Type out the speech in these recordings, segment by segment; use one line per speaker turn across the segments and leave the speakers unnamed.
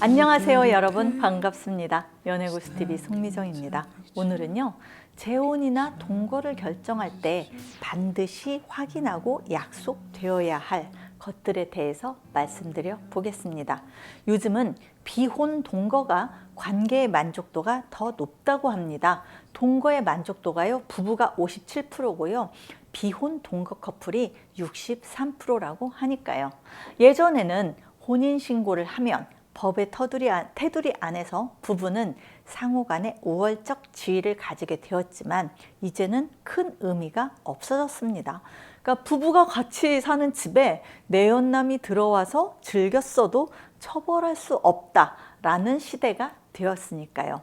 안녕하세요 여러분, 반갑습니다. 연애고수TV 송미정입니다. 오늘은요, 재혼이나 동거를 결정할 때 반드시 확인하고 약속되어야 할 것들에 대해서 말씀드려 보겠습니다. 요즘은 비혼 동거가 관계의 만족도가 더 높다고 합니다. 동거의 만족도가요, 부부가 57%고요 비혼 동거 커플이 63%라고 하니까요. 예전에는 혼인신고를 하면 법의 테두리 안에서 부부는 상호 간의 우월적 지위를 가지게 되었지만 이제는 큰 의미가 없어졌습니다. 그러니까 부부가 같이 사는 집에 내연남이 들어와서 즐겼어도 처벌할 수 없다라는 시대가 되었으니까요.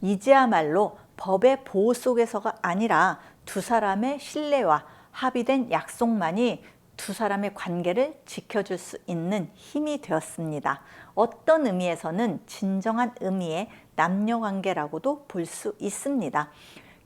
이제야말로 법의 보호 속에서가 아니라 두 사람의 신뢰와 합의된 약속만이 두 사람의 관계를 지켜줄 수 있는 힘이 되었습니다. 어떤 의미에서는 진정한 의미의 남녀관계라고도 볼 수 있습니다.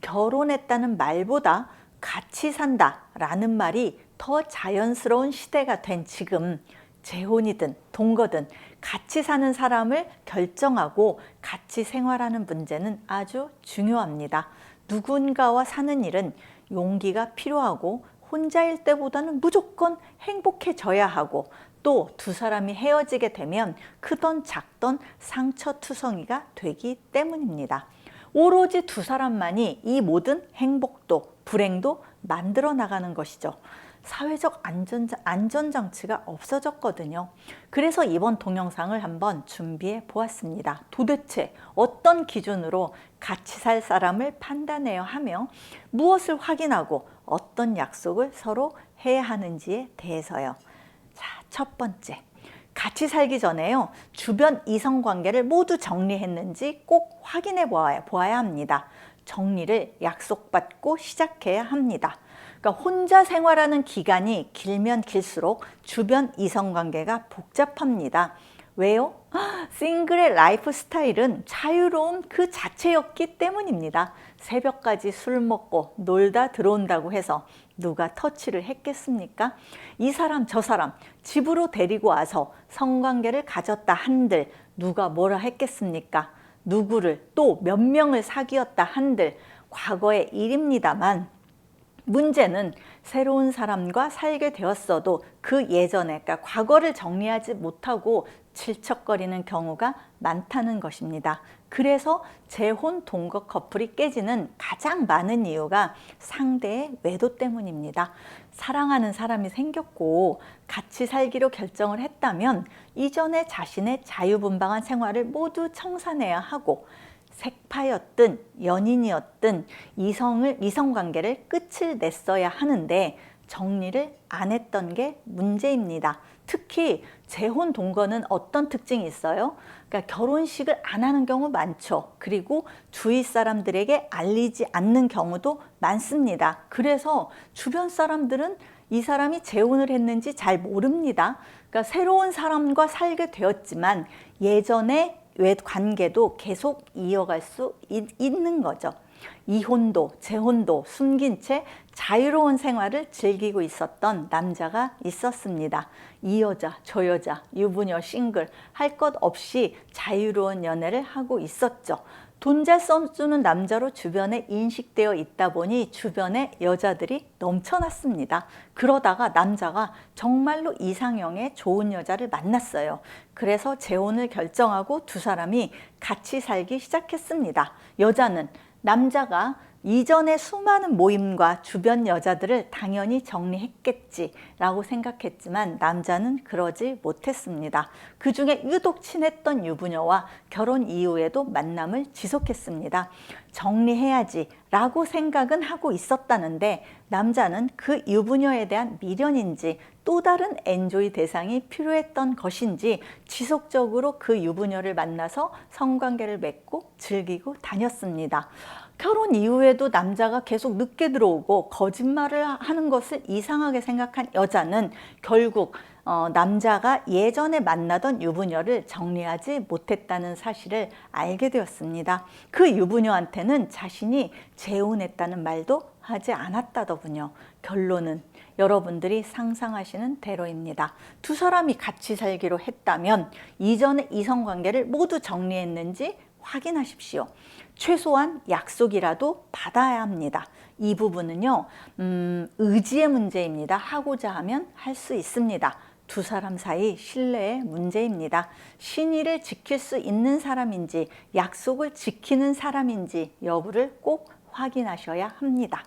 결혼했다는 말보다 같이 산다라는 말이 더 자연스러운 시대가 된 지금, 재혼이든 동거든 같이 사는 사람을 결정하고 같이 생활하는 문제는 아주 중요합니다. 누군가와 사는 일은 용기가 필요하고 혼자일 때보다는 무조건 행복해져야 하고, 또 두 사람이 헤어지게 되면 크던 작던 상처투성이가 되기 때문입니다. 오로지 두 사람만이 이 모든 행복도 불행도 만들어 나가는 것이죠. 사회적 안전장치가 없어졌거든요. 그래서 이번 동영상을 한번 준비해 보았습니다. 도대체 어떤 기준으로 같이 살 사람을 판단해야 하며 무엇을 확인하고 어떤 약속을 서로 해야 하는지에 대해서요. 자, 첫 번째, 같이 살기 전에요, 주변 이성관계를 모두 정리했는지 꼭 확인해 보아야 합니다. 정리를 약속받고 시작해야 합니다. 그러니까 혼자 생활하는 기간이 길면 길수록 주변 이성관계가 복잡합니다. 왜요? 싱글의 라이프 스타일은 자유로움 그 자체였기 때문입니다. 새벽까지 술 먹고 놀다 들어온다고 해서 누가 터치를 했겠습니까? 이 사람 저 사람 집으로 데리고 와서 성관계를 가졌다 한들 누가 뭐라 했겠습니까? 누구를 또 몇 명을 사귀었다 한들 과거의 일입니다만, 문제는 새로운 사람과 살게 되었어도 그 예전에, 그러니까 과거를 정리하지 못하고 질척거리는 경우가 많다는 것입니다. 그래서 재혼 동거 커플이 깨지는 가장 많은 이유가 상대의 외도 때문입니다. 사랑하는 사람이 생겼고 같이 살기로 결정을 했다면 이전에 자신의 자유분방한 생활을 모두 청산해야 하고, 색파였든 연인이었든 이성관계를 끝을 냈어야 하는데 정리를 안 했던 게 문제입니다. 특히 재혼 동거는 어떤 특징이 있어요? 그러니까 결혼식을 안 하는 경우 많죠. 그리고 주위 사람들에게 알리지 않는 경우도 많습니다. 그래서 주변 사람들은 이 사람이 재혼을 했는지 잘 모릅니다. 그러니까 새로운 사람과 살게 되었지만 예전에 관계도 계속 이어갈 수 있는 거죠. 이혼도 재혼도 숨긴 채 자유로운 생활을 즐기고 있었던 남자가 있었습니다. 이 여자 저 여자 유부녀 싱글 할 것 없이 자유로운 연애를 하고 있었죠. 돈 잘 써주는 남자로 주변에 인식되어 있다 보니 주변에 여자들이 넘쳐났습니다. 그러다가 남자가 정말로 이상형의 좋은 여자를 만났어요. 그래서 재혼을 결정하고 두 사람이 같이 살기 시작했습니다. 여자는 남자가 이전의 수많은 모임과 주변 여자들을 당연히 정리했겠지라고 생각했지만 남자는 그러지 못했습니다. 그 중에 유독 친했던 유부녀와 결혼 이후에도 만남을 지속했습니다. 정리해야지라고 생각은 하고 있었다는데 남자는 그 유부녀에 대한 미련인지 또 다른 엔조이 대상이 필요했던 것인지 지속적으로 그 유부녀를 만나서 성관계를 맺고 즐기고 다녔습니다. 결혼 이후에도 남자가 계속 늦게 들어오고 거짓말을 하는 것을 이상하게 생각한 여자는 결국 남자가 예전에 만나던 유부녀를 정리하지 못했다는 사실을 알게 되었습니다. 그 유부녀한테는 자신이 재혼했다는 말도 하지 않았다더군요. 결론은 여러분들이 상상하시는 대로입니다. 두 사람이 같이 살기로 했다면 이전의 이성관계를 모두 정리했는지 확인하십시오. 최소한 약속이라도 받아야 합니다. 이 부분은요, 의지의 문제입니다. 하고자 하면 할 수 있습니다. 두 사람 사이 신뢰의 문제입니다. 신의를 지킬 수 있는 사람인지 약속을 지키는 사람인지 여부를 꼭 확인하셔야 합니다.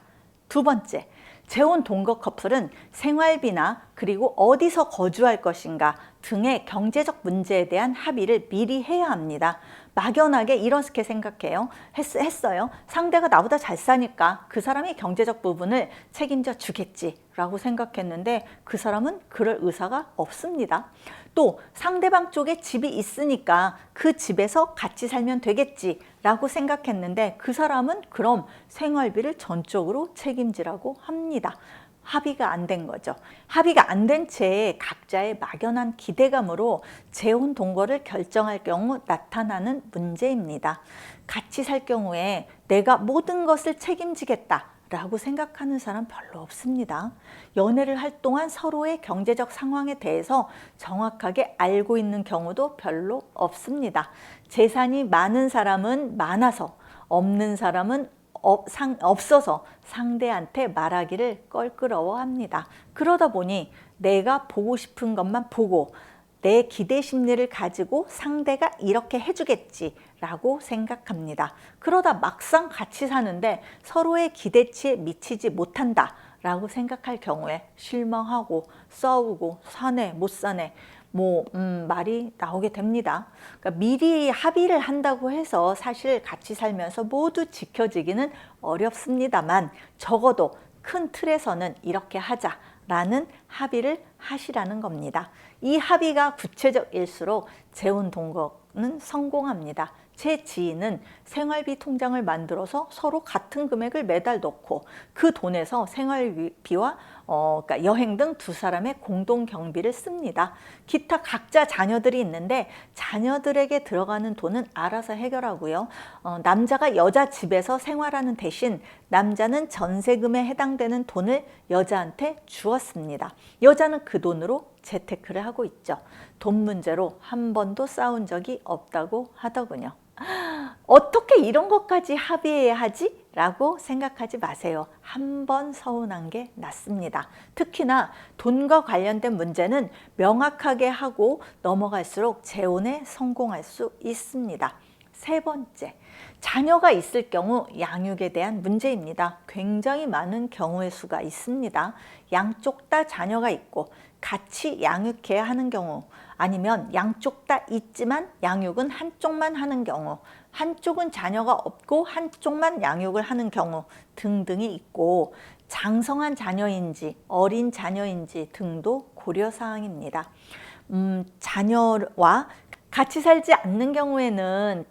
두 번째, 재혼 동거 커플은 생활비나 그리고 어디서 거주할 것인가 등의 경제적 문제에 대한 합의를 미리 해야 합니다. 막연하게 이렇게 생각해요. 했어요. 상대가 나보다 잘 사니까 그 사람이 경제적 부분을 책임져 주겠지라고 생각했는데 그 사람은 그럴 의사가 없습니다. 또 상대방 쪽에 집이 있으니까 그 집에서 같이 살면 되겠지라고 생각했는데 그 사람은 그럼 생활비를 전적으로 책임지라고 합니다. 합의가 안 된 거죠. 합의가 안 된 채 각자의 막연한 기대감으로 재혼 동거를 결정할 경우 나타나는 문제입니다. 같이 살 경우에 내가 모든 것을 책임지겠다 라고 생각하는 사람 별로 없습니다. 연애를 할 동안 서로의 경제적 상황에 대해서 정확하게 알고 있는 경우도 별로 없습니다. 재산이 많은 사람은 많아서, 없는 사람은 없어서 상대한테 말하기를 껄끄러워합니다. 그러다 보니 내가 보고 싶은 것만 보고 내 기대 심리를 가지고 상대가 이렇게 해주겠지라고 생각합니다. 그러다 막상 같이 사는데 서로의 기대치에 미치지 못한다라고 생각할 경우에 실망하고 싸우고 사내 못 사내 말이 나오게 됩니다. 그러니까 미리 합의를 한다고 해서 사실 같이 살면서 모두 지켜지기는 어렵습니다만 적어도 큰 틀에서는 이렇게 하자라는 합의를 하시라는 겁니다. 이 합의가 구체적일수록 재혼 동거는 성공합니다. 제 지인은 생활비 통장을 만들어서 서로 같은 금액을 매달 넣고 그 돈에서 생활비와 그러니까 여행 등 두 사람의 공동 경비를 씁니다. 기타 각자 자녀들이 있는데 자녀들에게 들어가는 돈은 알아서 해결하고요. 남자가 여자 집에서 생활하는 대신 남자는 전세금에 해당되는 돈을 여자한테 주었습니다. 여자는 그 돈으로 재테크를 하고 있죠. 돈 문제로 한 번도 싸운 적이 없다고 하더군요. 어떻게 이런 것까지 합의해야 하지? 라고 생각하지 마세요. 한 번 서운한 게 낫습니다. 특히나 돈과 관련된 문제는 명확하게 하고 넘어갈수록 재혼에 성공할 수 있습니다. 세 번째, 자녀가 있을 경우 양육에 대한 문제입니다. 굉장히 많은 경우의 수가 있습니다. 양쪽 다 자녀가 있고 같이 양육해야 하는 경우, 아니면 양쪽 다 있지만 양육은 한쪽만 하는 경우, 한쪽은 자녀가 없고 한쪽만 양육을 하는 경우 등등이 있고, 장성한 자녀인지 어린 자녀인지 등도 고려사항입니다. 자녀와 같이 살지 않는 경우에는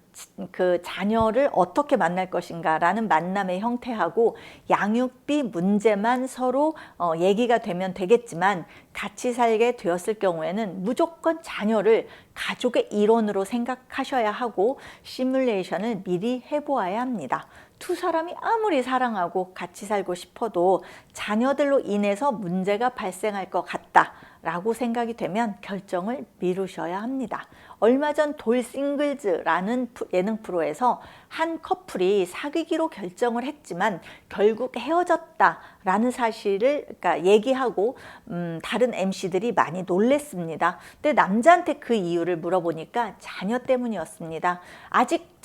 그 자녀를 어떻게 만날 것인가 라는 만남의 형태하고 양육비 문제만 서로 얘기가 되면 되겠지만, 같이 살게 되었을 경우에는 무조건 자녀를 가족의 일원으로 생각하셔야 하고 시뮬레이션을 미리 해보아야 합니다. 두 사람이 아무리 사랑하고 같이 살고 싶어도 자녀들로 인해서 문제가 발생할 것 같다 라고 생각이 되면 결정을 미루셔야 합니다. 얼마 전 돌싱글즈라는 예능 프로에서 한 커플이 사귀기로 결정을 했지만 결국 헤어졌다라는 사실을 얘기하고 다른 MC들이 많이 놀랬습니다. 근데 남자한테 그 이유를 물어보니까 자녀 때문이었습니다. 아직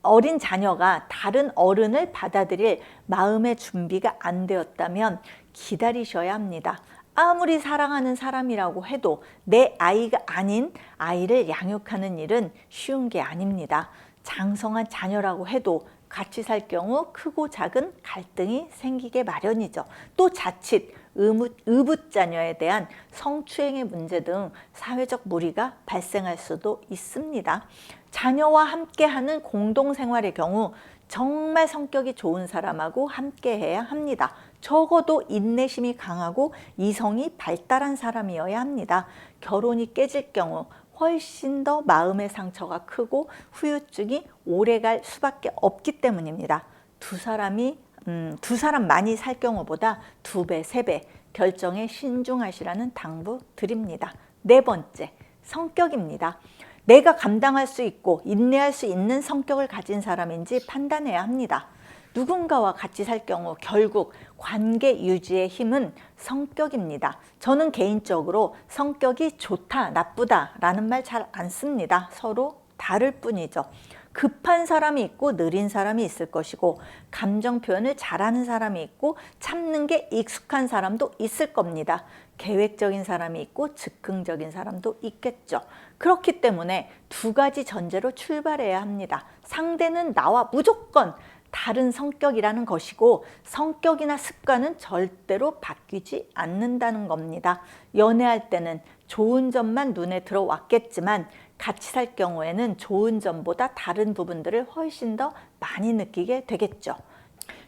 어린 자녀가 다른 어른을 받아들일 마음의 준비가 안 되었다면 기다리셔야 합니다. 아무리 사랑하는 사람이라고 해도 내 아이가 아닌 아이를 양육하는 일은 쉬운 게 아닙니다. 장성한 자녀라고 해도 같이 살 경우 크고 작은 갈등이 생기게 마련이죠. 또 자칫 의붓자녀에 대한 성추행의 문제 등 사회적 무리가 발생할 수도 있습니다. 자녀와 함께하는 공동생활의 경우 정말 성격이 좋은 사람하고 함께해야 합니다. 적어도 인내심이 강하고 이성이 발달한 사람이어야 합니다. 결혼이 깨질 경우 훨씬 더 마음의 상처가 크고 후유증이 오래갈 수밖에 없기 때문입니다. 두 사람 많이 살 경우보다 2배, 3배 결정에 신중하시라는 당부 드립니다. 네 번째, 성격입니다. 내가 감당할 수 있고 인내할 수 있는 성격을 가진 사람인지 판단해야 합니다. 누군가와 같이 살 경우 결국 관계 유지의 힘은 성격입니다. 저는 개인적으로 성격이 좋다, 나쁘다 라는 말 잘 안 씁니다. 서로 다를 뿐이죠. 급한 사람이 있고 느린 사람이 있을 것이고 감정 표현을 잘하는 사람이 있고 참는 게 익숙한 사람도 있을 겁니다. 계획적인 사람이 있고 즉흥적인 사람도 있겠죠. 그렇기 때문에 두 가지 전제로 출발해야 합니다. 상대는 나와 무조건 다른 성격이라는 것이고 성격이나 습관은 절대로 바뀌지 않는다는 겁니다. 연애할 때는 좋은 점만 눈에 들어왔겠지만 같이 살 경우에는 좋은 점보다 다른 부분들을 훨씬 더 많이 느끼게 되겠죠.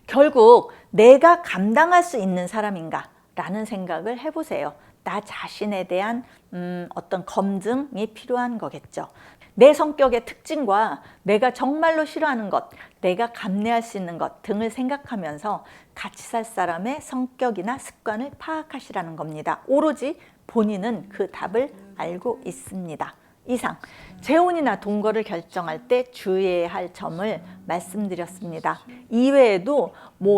결국 내가 감당할 수 있는 사람인가 라는 생각을 해보세요. 나 자신에 대한 어떤 검증이 필요한 거겠죠. 내 성격의 특징과 내가 정말로 싫어하는 것, 내가 감내할 수 있는 것 등을 생각하면서 같이 살 사람의 성격이나 습관을 파악하시라는 겁니다. 오로지 본인은 그 답을 알고 있습니다. 이상 재혼이나 동거를 결정할 때 주의해야 할 점을 말씀드렸습니다. 이외에도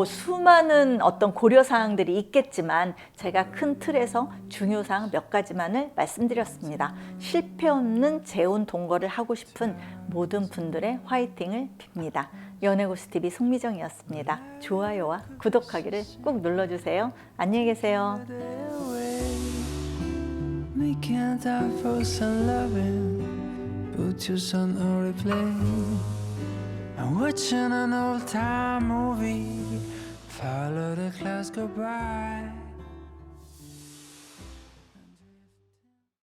수많은 어떤 고려사항들이 있겠지만 제가 큰 틀에서 중요사항 몇 가지만을 말씀드렸습니다. 실패 없는 재혼 동거를 하고 싶은 모든 분들의 화이팅을 빕니다. 연애고수TV 송미정이었습니다. 좋아요와 구독하기를 꼭 눌러주세요. 안녕히 계세요.
We can't have for some loving, put you on a replay. I'm watching an old time movie, follow the clouds go by.